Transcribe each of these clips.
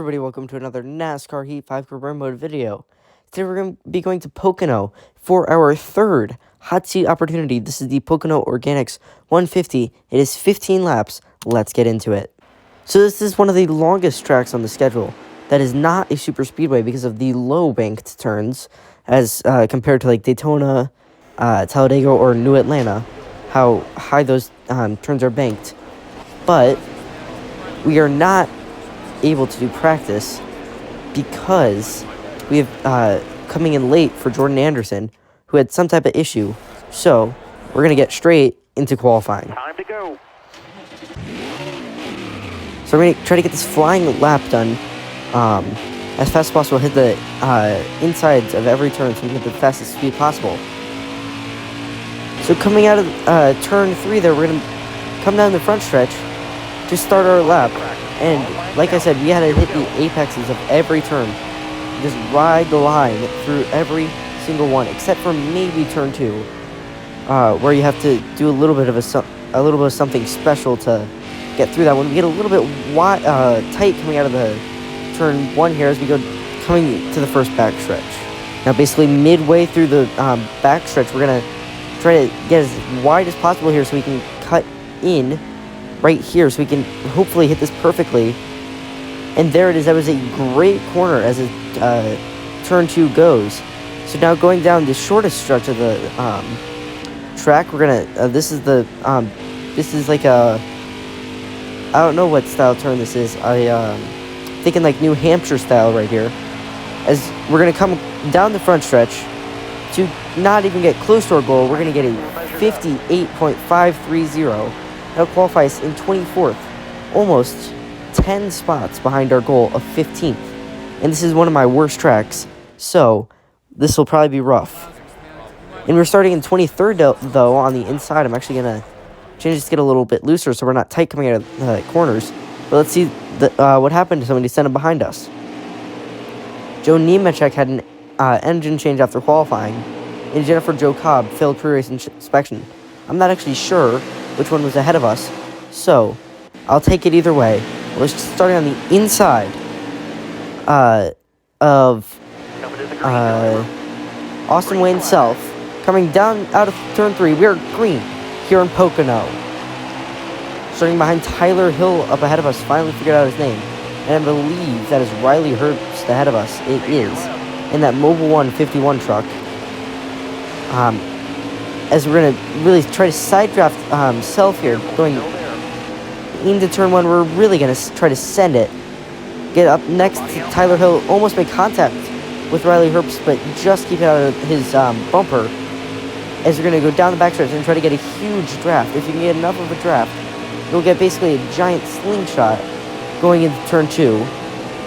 everybody, welcome to another NASCAR Heat 5 Career Mode video. Today we're going to be going to Pocono for our third hot seat opportunity. This is the Pocono Organics 150. It is 15 laps. Let's get into it. So this is one of the longest tracks on the schedule that is not a super speedway because of the low banked turns as compared to like Daytona, Talladega, or New Atlanta, how high those turns are banked. But we are not able to do practice because we have coming in late for Jordan Anderson, who had some type of issue. So we're gonna get straight into qualifying. Time to go. So we're gonna try to get this flying lap done as fast as possible. Hit the insides of every turn so we can get the fastest speed possible. So coming out of turn 3 there, we're gonna come down the front stretch to start our lap. And like I said, we had to hit the apexes of every turn. Just ride the line through every single one, except for maybe turn 2, where you have to do a little bit of something special to get through that one. We get a little bit tight coming out of the turn 1 here as we go coming to the first backstretch. Now, basically midway through the backstretch, we're gonna try to get as wide as possible here so we can cut in right here so we can hopefully hit this perfectly. And there it is. That was a great corner as turn 2 goes. So now going down the shortest stretch of the track, we're gonna this is like a, I don't know what style turn this is. Thinking like New Hampshire style right here, as we're gonna come down the front stretch to not even get close to our goal. We're gonna get a 58.530. That'll qualify us in 24th, almost 10 spots behind our goal of 15th. And this is one of my worst tracks, so this will probably be rough. And we're starting in 23rd, though, on the inside. I'm actually going to change this to get a little bit looser so we're not tight coming out of the corners. But let's see what happened to somebody standing behind us. Joe Nemechek had an engine change after qualifying, and Jennifer Joe Cobb failed pre-race inspection. I'm not actually sure which one was ahead of us, so I'll take it either way. We're starting on the inside of Austin Wayne Self, coming down out of turn 3. We are green here in Pocono. Starting behind Tyler Hill up ahead of us, finally figured out his name, and I believe that is Riley Herbst ahead of us. It is in that Mobil 151 truck. As we're going to really try to side draft Self here, going into turn 1, we're really going to try to send it. Get up next to Tyler Hill, almost make contact with Riley Herbst, but just keep it out of his bumper. As we're going to go down the backstretch and try to get a huge draft. If you can get enough of a draft, you'll get basically a giant slingshot going into turn 2.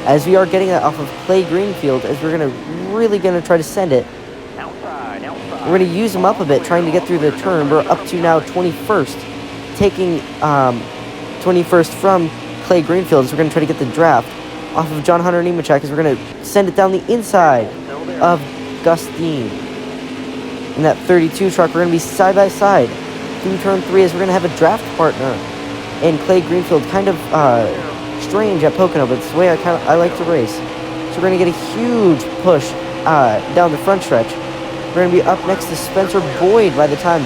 As we are getting that off of Clay Greenfield, as we're really going to try to send it. We're going to use them up a bit, trying to get through the turn. We're up to now 21st, taking 21st from Clay Greenfield. So we're going to try to get the draft off of John Hunter Nemechek, as we're going to send it down the inside of Gus Dean. In that 32 truck, we're going to be side by side through turn 3, as we're going to have a draft partner in Clay Greenfield. Kind of strange at Pocono, but it's the way I like to race. So we're going to get a huge push down the front stretch. We're going to be up next to Spencer Boyd by the time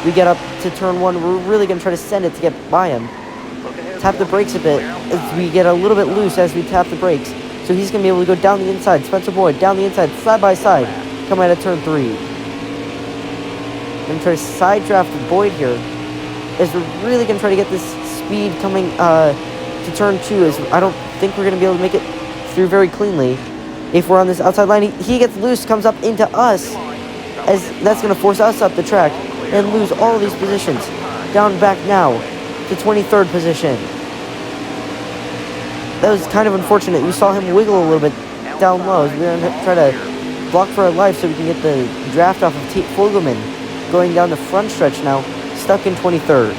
we get up to turn 1. We're really going to try to send it to get by him. Tap the brakes a bit as we get a little bit loose as we tap the brakes. So he's going to be able to go down the inside. Spencer Boyd down the inside, side by side, coming out of turn 3. We're going to try to side draft Boyd here, as we're really going to try to get this speed coming to turn 2, as I don't think we're going to be able to make it through very cleanly. If we're on this outside line, he gets loose, comes up into us, as that's going to force us up the track and lose all of these positions. Down back now to 23rd position. That was kind of unfortunate. We saw him wiggle a little bit down low. We're going to try to block for our life so we can get the draft off of Tate Fogelman. Going down the front stretch now, stuck in 23rd.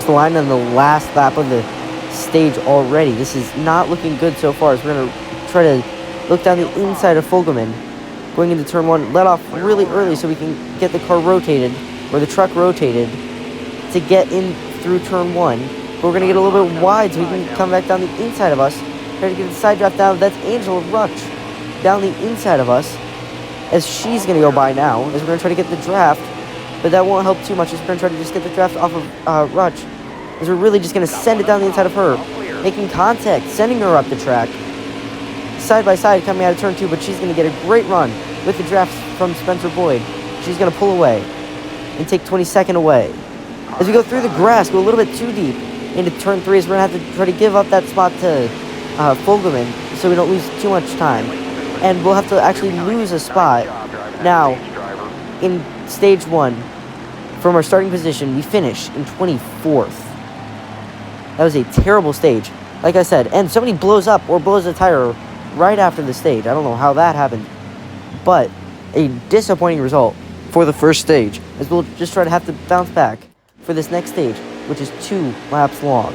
The line on the last lap of the stage already. This is not looking good so far, as we're going to try to look down the inside of Fogelman. Going into turn 1, let off really early so we can get the car rotated, or the truck rotated, to get in through turn 1. But we're going to get a little bit wide so we can come back down the inside of us Try to get the side draft down. That's Angela Rutch down the inside of us, as she's going to go by now, as we're going to try to get the draft, but that won't help too much, as we're going to try to just get the draft off of Rutch, as we're really just going to send it down the inside of her, making contact, sending her up the track, side by side coming out of turn 2, but she's going to get a great run with the draft from Spencer Boyd. She's going to pull away and take 22nd away. As we go through the grass, go a little bit too deep into turn 3, as we're going to have to try to give up that spot to Fogelman so we don't lose too much time. And we'll have to actually lose a spot. Now, in stage 1, from our starting position, we finish in 24th. That was a terrible stage, like I said. And somebody blows up or blows a tire right after the stage. I don't know how that happened. But a disappointing result for the first stage, as we'll just try to have to bounce back for this next stage, which is 2 laps long.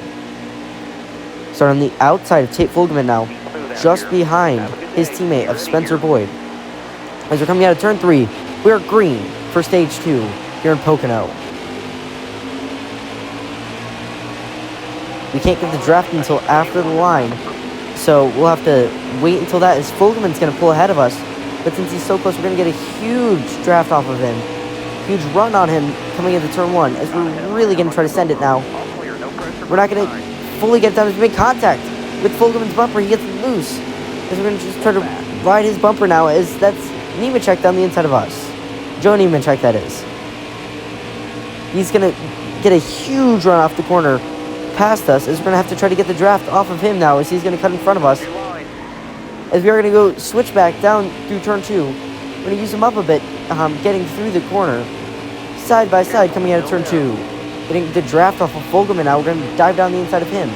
Start on the outside of Tate Fogelman now, just behind his teammate of Spencer Boyd. As we're coming out of turn 3, we are green for stage 2 here in Pocono. We can't get the draft until after the line, so we'll have to wait until that, as Fogelman's going to pull ahead of us. But since he's so close, we're going to get a huge draft off of him. Huge run on him coming into turn 1, as we're really going to try to send it now. We're not going to fully get down to make contact with Fogelman's bumper. He gets loose, as we're going to just try to ride his bumper now, as that's Nemechek down the inside of us. Joe Nemechek, that is. He's going to get a huge run off the corner past us, as we're going to have to try to get the draft off of him now, as he's going to cut in front of us. As we are going to go switchback down through turn 2. We're going to use him up a bit, getting through the corner. Side by side coming out of turn 2. Getting the draft off of Fogelman now. We're going to dive down the inside of him.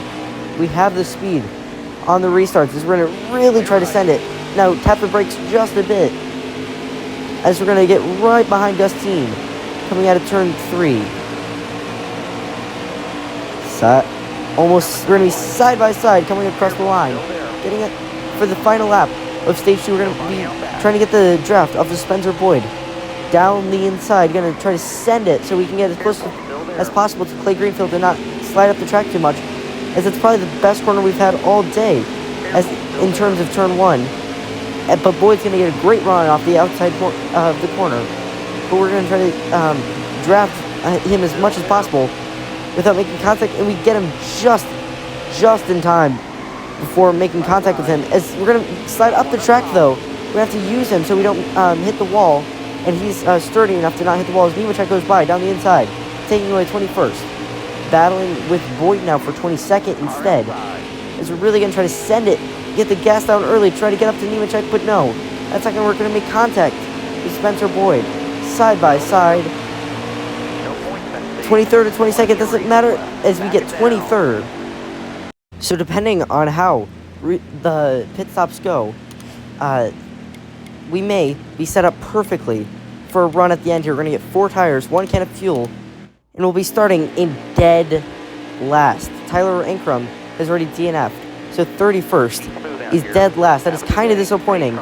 We have the speed on the restarts, as we're going to really try to send it. Now tap the brakes just a bit, as we're going to get right behind Gustine coming out of turn 3. Almost, we're going to be side by side coming across the line. Getting it for the final lap of stage 2. We're going to be trying to get the draft off of Spencer Boyd down the inside. Going to try to send it so we can get as close as possible to Clay Greenfield and not slide up the track too much, as it's probably the best corner we've had all day as in terms of turn 1. But Boyd's going to get a great run off the outside of the corner. But we're going to try to draft him as much as possible without making contact, and we get him just in time before making contact with him. As we're going to slide up the track, though, we're going to have to use him so we don't hit the wall, and he's sturdy enough to not hit the wall as Nemechek goes by down the inside, taking away 21st. Battling with Boyd now for 22nd instead, as we're really going to try to send it, get the gas down early, try to get up to Nemechek, but no, that's not going to work. We're going to make contact with Spencer Boyd, side by side. 23rd or 22nd, doesn't matter, as we get 23rd. So depending on how the pit stops go, we may be set up perfectly for a run at the end here. We're going to get 4 tires, 1 can of fuel, and we'll be starting in dead last. Tyler Ankrum has already DNF'd, so 31st is dead last. That is kind of disappointing,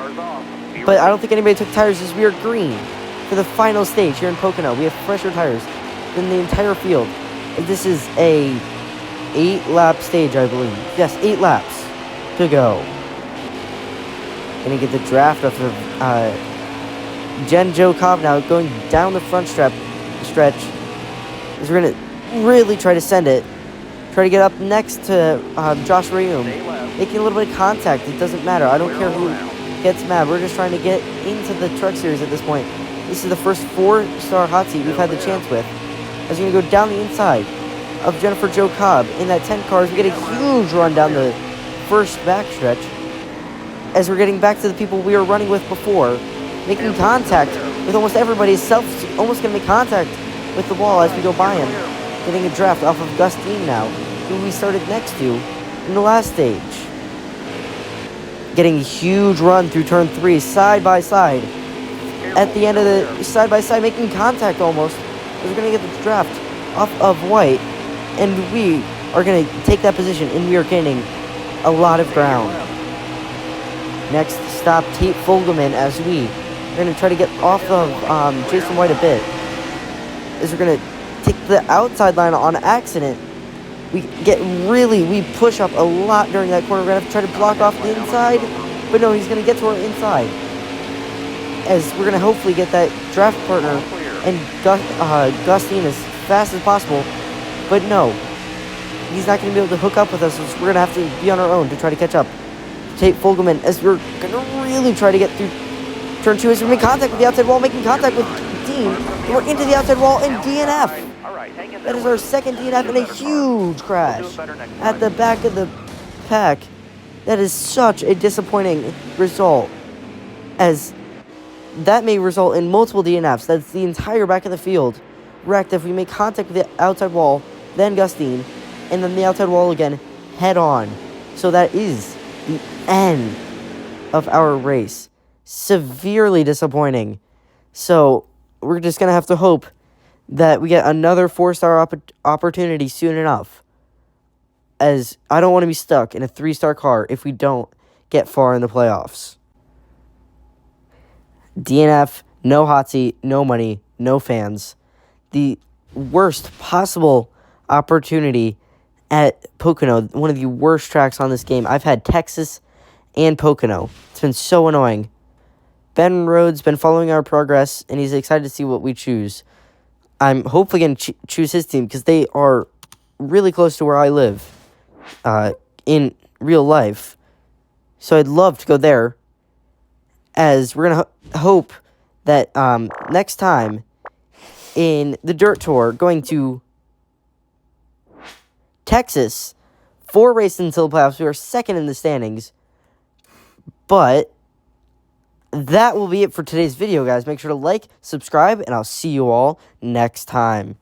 but I don't think anybody took tires, as we are green for the final stage here in Pocono. We have fresher tires than the entire field. This is a 8-lap stage, I believe. Yes, 8 laps to go. Gonna get the draft off of Jen Joe Cobb now, going down the front stretch. As we're gonna really try to send it. Try to get up next to Josh Rayum, making a little bit of contact. It doesn't matter. I don't care who gets mad. We're just trying to get into the truck series at this point. This is the first 4-star hot seat we've had the chance with. As we're going to go down the inside of Jennifer Jo Cobb in that 10 cars. We get a huge run down the first backstretch, as we're getting back to the people we were running with before, making contact with almost everybody. Almost going to make contact with the wall as we go by him. Getting a draft off of Gustine now, who we started next to in the last stage. Getting a huge run through turn 3, side by side. At the end of the side by side, making contact almost. We're going to get the draft off of White, and we are going to take that position, and we are gaining a lot of ground. Next stop, Tate Fogelman, as we are going to try to get off of Jason White a bit. As we're going to take the outside line on accident. We push up a lot during that corner. We're going to have to try to block off the inside. But no, he's going to get to our inside. As we're going to hopefully get that draft partner and Gustine as fast as possible. But no, he's not going to be able to hook up with us. So we're going to have to be on our own to try to catch up. Tate Fogelman, as we're going to really try to get through turn 2 as we make contact with the outside wall, making contact with Dean. And we're into the outside wall and DNF. That is our second DNF and a huge crash at the back of the pack. That is such a disappointing result, as that may result in multiple DNFs. That's the entire back of the field wrecked if we make contact with the outside wall, then Gustine, and then the outside wall again, head on. So that is the end of our race. Severely disappointing. So we're just going to have to hope that we get another 4-star opportunity soon enough, as I don't want to be stuck in a 3-star car if we don't get far in the playoffs. DNF, no hot seat, no money, no fans. The worst possible opportunity at Pocono, one of the worst tracks on this game. I've had Texas and Pocono. It's been so annoying. Ben Rhodes been following our progress, and he's excited to see what we choose. I'm hopefully going to choose his team because they are really close to where I live in real life. So I'd love to go there, as we're going to hope that next time in the Dirt Tour, going to Texas, 4 races until the playoffs. We are second in the standings. But that will be it for today's video, guys. Make sure to like, subscribe, and I'll see you all next time.